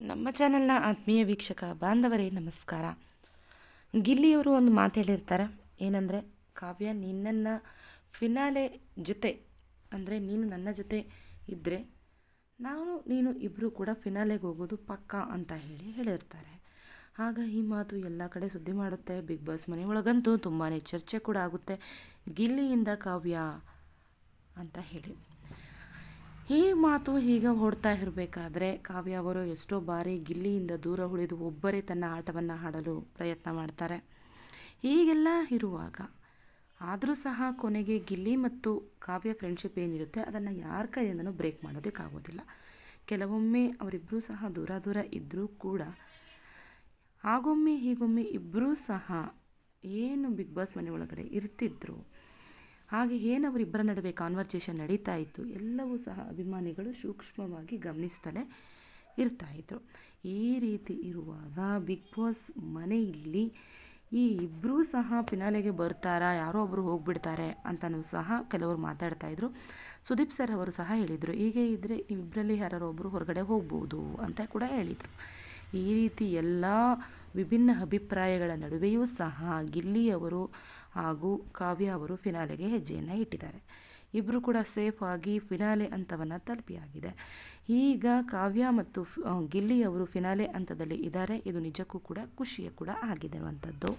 ನಮ್ಮ ಚಾನೆಲ್ನ ಆತ್ಮೀಯ ವೀಕ್ಷಕ ಬಾಂಧವರೇ ನಮಸ್ಕಾರ. ಗಿಲ್ಲಿಯವರು ಒಂದು ಮಾತು ಹೇಳಿರ್ತಾರೆ, ಏನಂದರೆ, ಕಾವ್ಯ ನಿನ್ನನ್ನು ಫಿನಾಲೆ ಜೊತೆ ಅಂದರೆ ನೀನು ನನ್ನ ಜೊತೆ ಇದ್ದರೆ ನೀನು ಇಬ್ಬರು ಕೂಡ ಫಿನಾಲೆಗೆ ಹೋಗೋದು ಪಕ್ಕಾ ಅಂತ ಹೇಳಿರ್ತಾರೆ. ಆಗ ಈ ಮಾತು ಎಲ್ಲ ಕಡೆ ಸುದ್ದಿ ಮಾಡುತ್ತೆ. ಬಿಗ್ ಬಾಸ್ ಮನೆ ಒಳಗಂತೂ ತುಂಬಾ ಚರ್ಚೆ ಕೂಡ ಆಗುತ್ತೆ, ಗಿಲ್ಲಿಯಿಂದ ಕಾವ್ಯ ಅಂತ ಹೇಳಿ. ಈ ಮಾತು ಈಗ ಹೊಡ್ತಾ ಇರಬೇಕಾದ್ರೆ ಕಾವ್ಯ ಅವರು ಎಷ್ಟೋ ಬಾರಿ ಗಿಲ್ಲಿಯಿಂದ ದೂರ ಉಳಿದು ಒಬ್ಬರೇ ತನ್ನ ಆಟವನ್ನು ಆಡಲು ಪ್ರಯತ್ನ ಮಾಡ್ತಾರೆ. ಹೀಗೆಲ್ಲ ಇರುವಾಗ ಆದರೂ ಸಹ ಕೊನೆಗೆ ಗಿಲ್ಲಿ ಮತ್ತು ಕಾವ್ಯ ಫ್ರೆಂಡ್ಶಿಪ್ ಏನಿರುತ್ತೆ ಅದನ್ನು ಯಾರ ಕೈಯಿಂದನೂ ಬ್ರೇಕ್ ಮಾಡೋದಕ್ಕಾಗೋದಿಲ್ಲ. ಕೆಲವೊಮ್ಮೆ ಅವರಿಬ್ಬರೂ ಸಹ ದೂರ ಇದ್ದರೂ ಕೂಡ ಆಗೊಮ್ಮೆ ಹೀಗೊಮ್ಮೆ ಇಬ್ಬರೂ ಸಹ ಏನು ಬಿಗ್ ಬಾಸ್ ಮನೆ ಒಳಗಡೆ ಇರ್ತಿದ್ರು, ಹಾಗೆ ಏನು ಅವರಿಬ್ಬರ ನಡುವೆ ಕಾನ್ವರ್ಸೇಷನ್ ನಡೀತಾ ಇತ್ತು ಎಲ್ಲವೂ ಸಹ ಅಭಿಮಾನಿಗಳು ಸೂಕ್ಷ್ಮವಾಗಿ ಗಮನಿಸ್ತಲೇ ಇರ್ತಾಯಿದ್ರು. ಈ ರೀತಿ ಇರುವಾಗ ಬಿಗ್ ಬಾಸ್ ಮನೆಯಲ್ಲಿ ಈ ಇಬ್ಬರೂ ಸಹ ಫಿನಾಲೆಗೆ ಬರ್ತಾರಾ, ಯಾರೋ ಒಬ್ಬರು ಹೋಗಿಬಿಡ್ತಾರೆ ಅಂತಲೂ ಸಹ ಕೆಲವರು ಮಾತಾಡ್ತಾಯಿದ್ರು. ಸುದೀಪ್ ಸರ್ ಅವರು ಸಹ ಹೇಳಿದರು, ಹೀಗೆ ಇದ್ದರೆ ಇಬ್ಬರಲ್ಲಿ ಯಾರೋ ಒಬ್ಬರು ಹೊರಗಡೆ ಹೋಗ್ಬೋದು ಅಂತ ಕೂಡ ಹೇಳಿದರು. ಈ ರೀತಿ ಎಲ್ಲ ವಿಭಿನ್ನ ಅಭಿಪ್ರಾಯಗಳ ನಡುವೆಯೂ ಸಹ ಗಿಲ್ಲಿಯವರು ಹಾಗೂ ಕಾವ್ಯ ಅವರು ಫಿನಾಲೆಗೆ ಹೆಜ್ಜೆಯನ್ನು ಇಟ್ಟಿದ್ದಾರೆ. ಇಬ್ಬರು ಕೂಡ ಸೇಫ್ ಆಗಿ ಫಿನಾಲೆ ಹಂತವನ್ನು ತಲುಪಿಯಾಗಿದೆ. ಈಗ ಕಾವ್ಯ ಮತ್ತು ಗಿಲ್ಲಿಯವರು ಫಿನಾಲೆ ಹಂತದಲ್ಲಿ ಇದ್ದಾರೆ. ಇದು ನಿಜಕ್ಕೂ ಕೂಡ ಖುಷಿಯ ಕೂಡ ಆಗಿರುವಂಥದ್ದು.